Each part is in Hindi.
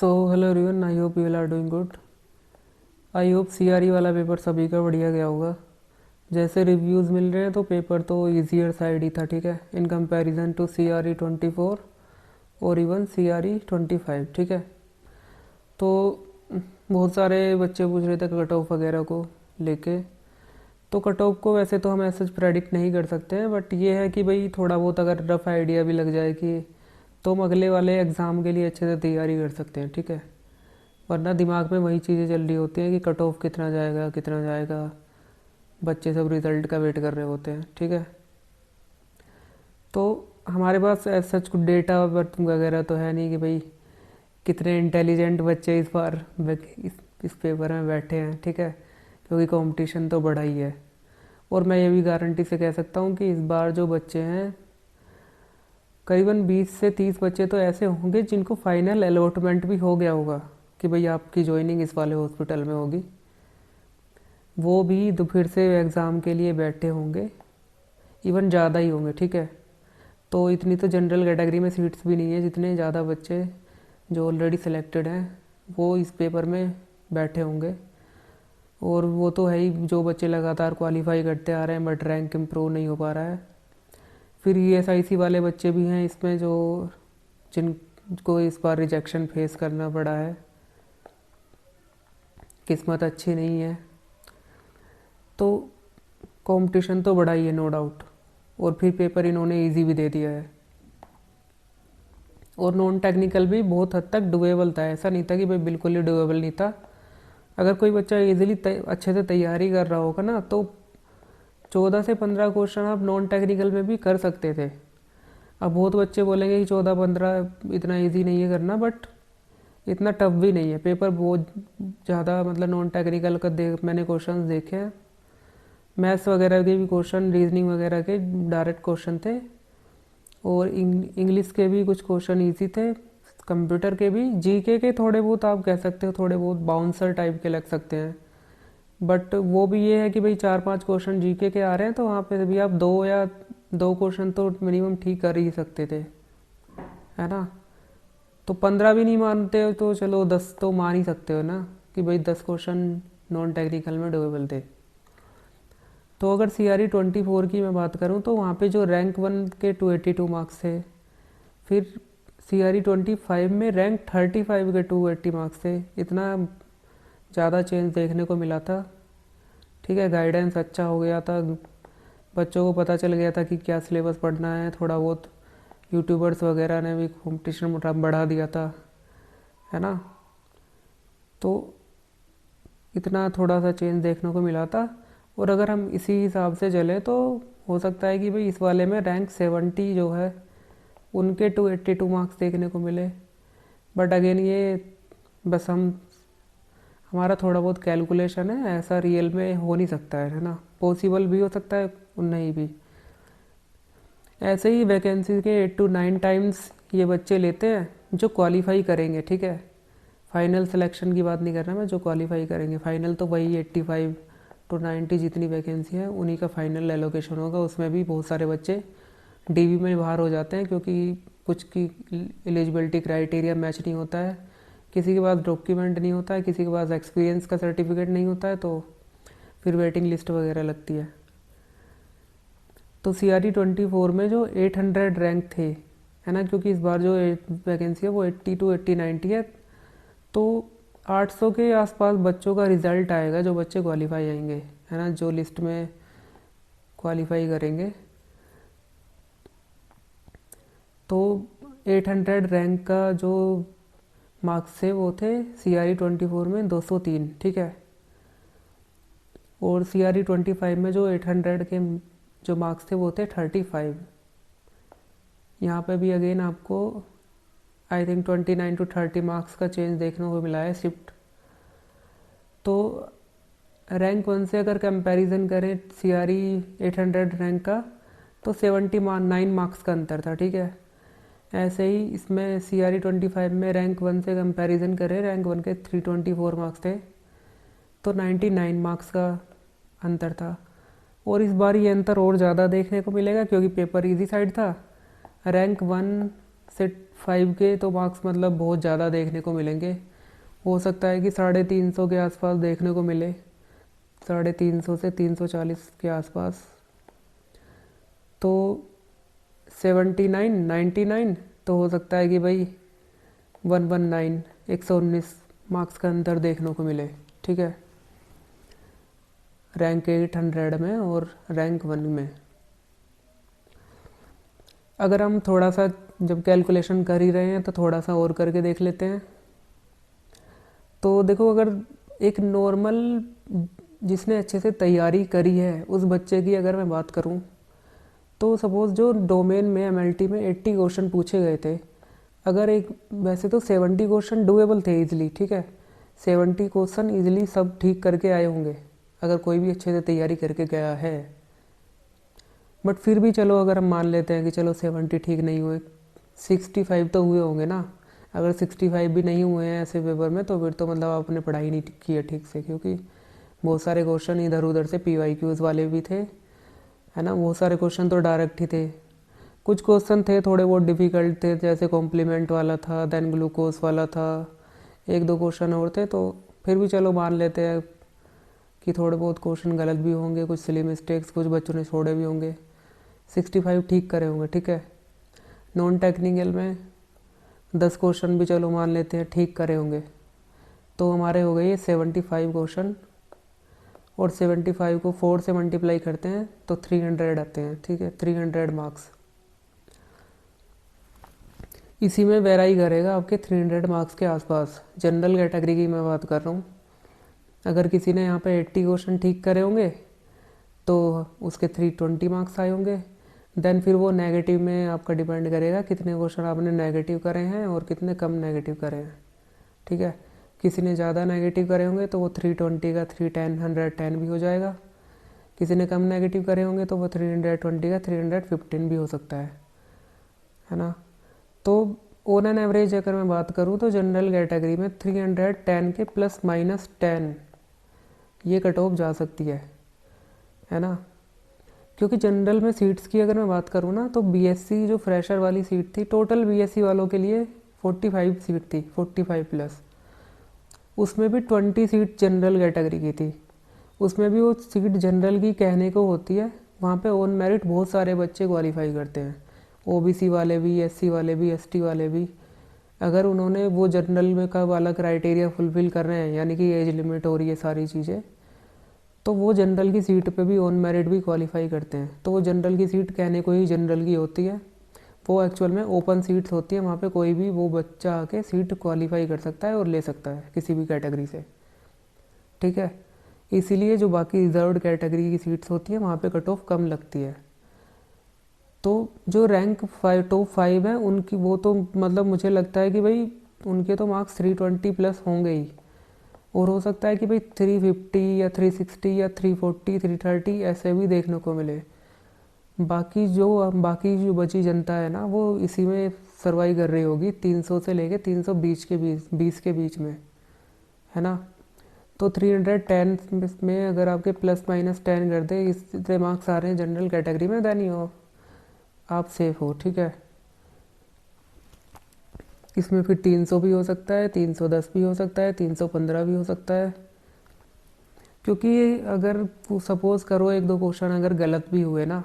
So hello everyone, I hope you will are doing good. I hope CRE वाला पेपर सभी का बढ़िया गया होगा। जैसे रिव्यूज़ मिल रहे हैं तो पेपर तो ईजियर साइड ही था, ठीक है, इन कंपैरिजन टू सीआरई 24 और इवन सीआरई 25, ठीक है। तो बहुत सारे बच्चे पूछ रहे थे कट ऑफ वगैरह को लेके। तो कट ऑफ को वैसे तो हम ऐसे प्रेडिक्ट नहीं कर सकते हैं, बट ये है कि भाई थोड़ा बहुत अगर रफ आइडिया भी लग जाए कि तो हम अगले वाले एग्ज़ाम के लिए अच्छे से तैयारी कर सकते हैं, ठीक है। वरना दिमाग में वही चीज़ें चल रही होती हैं कि कट ऑफ कितना जाएगा कितना जाएगा, बच्चे सब रिज़ल्ट का वेट कर रहे होते हैं, ठीक है। तो हमारे पास सच कुछ डेटा वगैरह तो है नहीं कि भाई कितने इंटेलिजेंट बच्चे इस बार इस पेपर में बैठे हैं, ठीक है, क्योंकि कंपटीशन तो बड़ा ही है। और मैं ये भी गारंटी से कह सकता हूँ कि इस बार जो बच्चे हैं करीबन 20 से 30 बच्चे तो ऐसे होंगे जिनको फाइनल अलॉटमेंट भी हो गया होगा कि भाई आपकी ज्वाइनिंग इस वाले हॉस्पिटल में होगी। वो भी फिर से एग्ज़ाम के लिए बैठे होंगे, इवन ज़्यादा ही होंगे, ठीक है। तो इतनी तो जनरल कैटेगरी में सीट्स भी नहीं है जितने ज़्यादा बच्चे जो ऑलरेडी सिलेक्टेड हैं वो इस पेपर में बैठे होंगे। और वो तो है ही, जो बच्चे लगातार क्वालिफाई करते आ रहे हैं बट रैंक इम्प्रूव नहीं हो पा रहा है। फिर ईएसआईसी वाले बच्चे भी हैं इसमें जो जिनको इस बार रिजेक्शन फेस करना पड़ा है, किस्मत अच्छी नहीं है। तो कंपटीशन तो बड़ा ही है, नो डाउट। और फिर पेपर इन्होंने इजी भी दे दिया है, और नॉन टेक्निकल भी बहुत हद तक डुएबल था। ऐसा नहीं था कि भाई बिल्कुल ही डुएबल नहीं था। अगर कोई बच्चा इजीली अच्छे से तैयारी कर रहा होगा ना तो 14 से 15 क्वेश्चन आप नॉन टेक्निकल में भी कर सकते थे। अब बहुत बच्चे बोलेंगे कि 14-15 इतना इजी नहीं है करना, बट इतना टफ भी नहीं है पेपर। बहुत ज़्यादा मतलब नॉन टेक्निकल का मैंने क्वेश्चन देखे हैं, मैथ्स वगैरह के भी क्वेश्चन, रीजनिंग वगैरह के डायरेक्ट क्वेश्चन थे, और इंग्लिश के भी कुछ क्वेश्चन इजी थे, कंप्यूटर के भी, जीके के थोड़े बहुत आप कह सकते हो थोड़े बहुत बाउंसर टाइप के लग सकते हैं। बट वो भी ये है कि भाई 4-5 क्वेश्चन जीके के आ रहे हैं तो वहाँ पे भी आप दो क्वेश्चन तो मिनिमम ठीक कर ही सकते थे, है ना। तो 15 भी नहीं मानते हो तो चलो 10 तो मान ही सकते हो ना कि भाई 10 क्वेश्चन नॉन टेक्निकल में डुएबल थे। तो अगर सीआरई 24 की मैं बात करूँ तो वहाँ पे जो रैंक 1 के 282 मार्क्स थे, फिर सीआरई 25 में रैंक 35 के 280 मार्क्स थे। इतना ज़्यादा चेंज देखने को मिला था, ठीक है। गाइडेंस अच्छा हो गया था, बच्चों को पता चल गया था कि क्या सिलेबस पढ़ना है। थोड़ा बहुत यूट्यूबर्स वगैरह ने भी कॉम्पिटिशन बढ़ा दिया था, है ना। तो इतना थोड़ा सा चेंज देखने को मिला था। और अगर हम इसी हिसाब से चले तो हो सकता है कि भाई इस वाले में रैंक 70 जो है उनके 282 मार्क्स देखने को मिले। बट अगेन ये बस हमारा थोड़ा बहुत कैलकुलेशन है, ऐसा रियल में हो नहीं सकता है ना। पॉसिबल भी हो सकता है और नहीं भी। ऐसे ही वैकेंसी के 8 to 9 टाइम्स ये बच्चे लेते हैं जो क्वालिफाई करेंगे, ठीक है। फाइनल सिलेक्शन की बात नहीं कर रहा मैं, जो क्वालिफाई करेंगे। फाइनल तो वही 85 to 90 जितनी वैकेंसी है उन्हीं का फाइनल एलोकेशन होगा। उसमें भी बहुत सारे बच्चे डीवी में बाहर हो जाते हैं क्योंकि कुछ की एलिजिबिलिटी क्राइटेरिया मैच नहीं होता है, किसी के पास डॉक्यूमेंट नहीं होता है, किसी के पास एक्सपीरियंस का सर्टिफिकेट नहीं होता है, तो फिर वेटिंग लिस्ट वगैरह लगती है। तो सीआरई 24 में जो 800 रैंक थे, है ना, क्योंकि इस बार जो वैकेंसी है वो 80 to 90 है, तो 800 के आसपास बच्चों का रिज़ल्ट आएगा जो बच्चे क्वालिफाई आएंगे, है ना, जो लिस्ट में क्वालिफाई करेंगे। तो 800 रैंक का जो मार्क्स थे वो थे सीआरई 24 में 203, ठीक है। और सीआरई 25 में जो 800 के जो मार्क्स थे वो थे 35। यहाँ पे भी अगेन आपको आई थिंक 29 to 30 मार्क्स का चेंज देखने को मिला है शिफ्ट। तो रैंक 1 से अगर कंपैरिजन करें सीआरई 800 रैंक का तो 79 मार्क्स का अंतर था, ठीक है। ऐसे ही इसमें सीआरई 25 में रैंक 1 से कंपैरिजन करें, रैंक 1 के 324 मार्क्स थे तो 99 मार्क्स का अंतर था। और इस बार ये अंतर और ज़्यादा देखने को मिलेगा क्योंकि पेपर इजी साइड था। रैंक 1 से 5 के तो मार्क्स मतलब बहुत ज़्यादा देखने को मिलेंगे। हो सकता है कि 350 के आसपास देखने को मिले, 350 से 340 के आसपास। तो 79 99 तो हो सकता है कि भाई 119 119 मार्क्स का अंतर देखने को मिले, ठीक है, रैंक 800 में और रैंक 1 में। अगर हम थोड़ा सा जब कैलकुलेशन कर ही रहे हैं तो थोड़ा सा और करके देख लेते हैं। तो देखो, अगर एक नॉर्मल जिसने अच्छे से तैयारी करी है उस बच्चे की अगर मैं बात करूं, तो सपोज़ जो डोमेन में एमएलटी में 80 क्वेश्चन पूछे गए थे, अगर एक वैसे तो 70 क्वेश्चन डुएबल थे इजीली, ठीक है, 70 क्वेश्चन इजीली सब ठीक करके आए होंगे अगर कोई भी अच्छे से तैयारी करके गया है। बट फिर भी चलो अगर हम मान लेते हैं कि चलो 70 ठीक नहीं हुए, 65 तो हुए होंगे ना। अगर 65 भी नहीं हुए हैं ऐसे पेपर में तो फिर तो मतलब आपने पढ़ाई नहीं की है ठीक से, क्योंकि बहुत सारे क्वेश्चन इधर उधर से PYQs वाले भी थे, है ना। बहुत सारे क्वेश्चन तो डायरेक्ट ही थे, कुछ क्वेश्चन थे थोड़े बहुत डिफ़िकल्ट थे, जैसे कॉम्प्लीमेंट वाला था, देन ग्लूकोज वाला था, एक दो क्वेश्चन और थे। तो फिर भी चलो मान लेते हैं कि थोड़े बहुत क्वेश्चन गलत भी होंगे, कुछ सिली मिस्टेक्स कुछ बच्चों ने छोड़े भी होंगे, 65 ठीक करे होंगे, ठीक है। नॉन टेक्निकल में 10 क्वेश्चन भी चलो मान लेते हैं ठीक करे होंगे, तो हमारे हो गए ये 75 क्वेश्चन, और 75 को 4 से मल्टीप्लाई करते हैं तो 300 आते हैं, ठीक है, 300 मार्क्स। इसी में वेराई करेगा आपके 300 मार्क्स के आसपास। जनरल कैटेगरी की मैं बात कर रहा हूँ। अगर किसी ने यहाँ पे 80 क्वेश्चन ठीक करे होंगे तो उसके 320 मार्क्स आए होंगे। देन फिर वो नेगेटिव में आपका डिपेंड करेगा कितने क्वेश्चन आपने नेगेटिव करे हैं और कितने कम नेगेटिव करे हैं, ठीक है। किसी ने ज़्यादा नेगेटिव करे होंगे तो वो 320 का 310 110 भी हो जाएगा। किसी ने कम नेगेटिव करे होंगे तो वो 320 का 315 भी हो सकता है ना। तो ऑन एन एवरेज अगर मैं बात करूँ तो जनरल कैटेगरी में 310 के ±10 ये कट ऑफ जा सकती है ना। क्योंकि जनरल में सीट्स की अगर मैं बात करूँ ना, तो बीएससी जो फ्रेशर वाली सीट थी, टोटल बीएससी वालों के लिए 45 सीट थी, 45+। उसमें भी 20 सीट जनरल कैटेगरी की थी। उसमें भी वो सीट जनरल की कहने को होती है, वहाँ पे ऑन मेरिट बहुत सारे बच्चे क्वालिफाई करते हैं, ओबीसी वाले भी, एससी वाले भी, एसटी वाले भी। अगर उन्होंने वो जनरल में का वाला क्राइटेरिया फुलफ़िल कर रहे हैं, यानी कि एज लिमिट और ये सारी चीज़ें, तो वो जनरल की सीट पे भी ऑन मेरिट भी क्वालिफाई करते हैं। तो वो जनरल की सीट कहने को ही जनरल की होती है, वो एक्चुअल में ओपन सीट्स होती है, वहाँ पे कोई भी वो बच्चा आके सीट क्वालिफाई कर सकता है और ले सकता है किसी भी कैटेगरी से, ठीक है। इसीलिए जो बाकी रिजर्व्ड कैटेगरी की सीट्स होती हैं वहाँ पे कट ऑफ कम लगती है। तो जो रैंक 5 टॉप 5 है उनकी वो तो मतलब मुझे लगता है कि भाई उनके तो मार्क्स 320+ होंगे ही, और हो सकता है कि भाई 350 या 360 या 340 330 ऐसे भी देखने को मिले। बाकी जो बची जनता है ना, वो इसी में सर्वाइव कर रही होगी, 300 से लेके 320 के 20 के बीच में, है ना। तो 310 में अगर आपके ±10 कर दे, इतने मार्क्स आ रहे हैं जनरल कैटेगरी में, देन यू आप सेफ हो, ठीक है। इसमें फिर 300 भी हो सकता है, 310 भी हो सकता है, 315 भी हो सकता है। क्योंकि अगर सपोज़ करो एक दो क्वेश्चन अगर गलत भी हुए ना,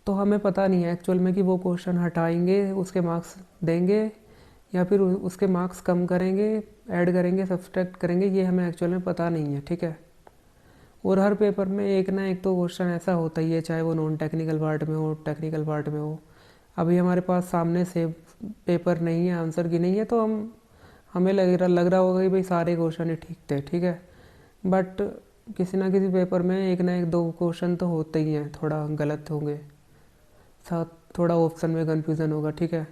तो हमें पता नहीं है एक्चुअल में कि वो क्वेश्चन हटाएंगे उसके मार्क्स देंगे या फिर उसके मार्क्स कम करेंगे, ऐड करेंगे, सब्सट्रैक्ट करेंगे, ये हमें एक्चुअल में पता नहीं है, ठीक है। और हर पेपर में एक ना एक तो क्वेश्चन ऐसा होता ही है, चाहे वो नॉन टेक्निकल पार्ट में हो, टेक्निकल पार्ट में हो। अभी हमारे पास सामने से पेपर नहीं है, आंसर की नहीं है, तो हमें लग रहा होगा कि भाई सारे क्वेश्चन ही ठीक थे, ठीक है। बट किसी ना किसी पेपर में एक ना एक दो क्वेश्चन तो होते ही हैं थोड़ा गलत होंगे, साथ थोड़ा ऑप्शन में कन्फ्यूज़न होगा, ठीक है।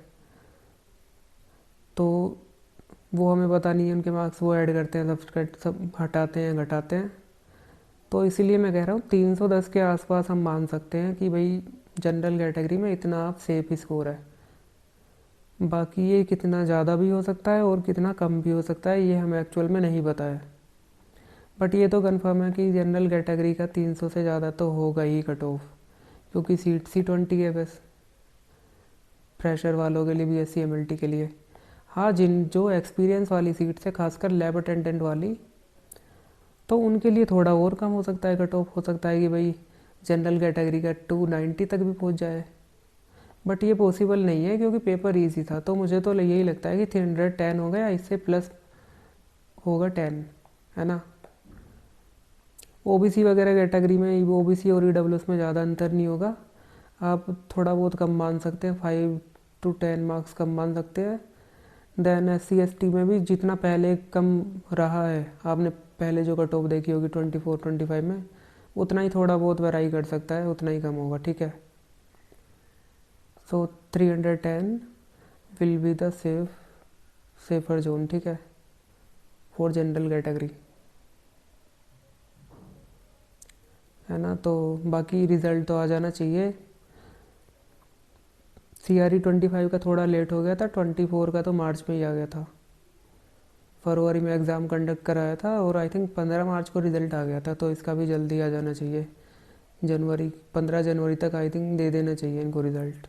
तो वो हमें पता नहीं है, उनके मार्क्स वो ऐड करते हैं, सब्सट्रैक्ट सब हटाते हैं, घटाते हैं। तो इसीलिए मैं कह रहा हूँ 310 के आसपास हम मान सकते हैं कि भाई जनरल कैटेगरी में इतना आप सेफ स्कोर है। बाकी ये कितना ज़्यादा भी हो सकता है और कितना कम भी हो सकता है, ये हमें एक्चुअल में नहीं पता है। बट ये तो कंफर्म है कि जनरल कैटेगरी का 300 से ज़्यादा तो होगा ही कट ऑफ, क्योंकि सीट C20 है बस। फ्रेशर वालों के लिए, BSc MLT के लिए। हाँ, जिन जो एक्सपीरियंस वाली सीट्स है, खासकर लैब अटेंडेंट वाली, तो उनके लिए थोड़ा और कम हो सकता है कट ऑफ, हो सकता है कि भाई जनरल कैटेगरी का 290 तक भी पहुंच जाए, बट ये पॉसिबल नहीं है क्योंकि पेपर इजी था। तो मुझे तो यही लगता है कि 310 हो गया, इससे प्लस होगा 10, है ना। OBC वगैरह कैटेगरी में, OBC और EWS में ज़्यादा अंतर नहीं होगा, आप थोड़ा बहुत कम मान सकते हैं, 5 to 10 मार्क्स कम मान सकते हैं। देन SC ST में भी जितना पहले कम रहा है, आपने पहले जो कट ऑफ देखी होगी 24-25 में, उतना ही थोड़ा बहुत वेराई कर सकता है, उतना ही कम होगा, ठीक है। सो 310 will be the safer zone, ठीक है, फॉर जनरल कैटेगरी, है ना। तो बाकी रिज़ल्ट तो आ जाना चाहिए। CRE 25 का थोड़ा लेट हो गया था, 24 का तो मार्च में ही आ गया था, फरवरी में एग्ज़ाम कंडक्ट कराया था और आई थिंक 15 मार्च को रिज़ल्ट आ गया था, तो इसका भी जल्दी आ जाना चाहिए। 15 जनवरी तक आई थिंक दे देना चाहिए इनको रिज़ल्ट।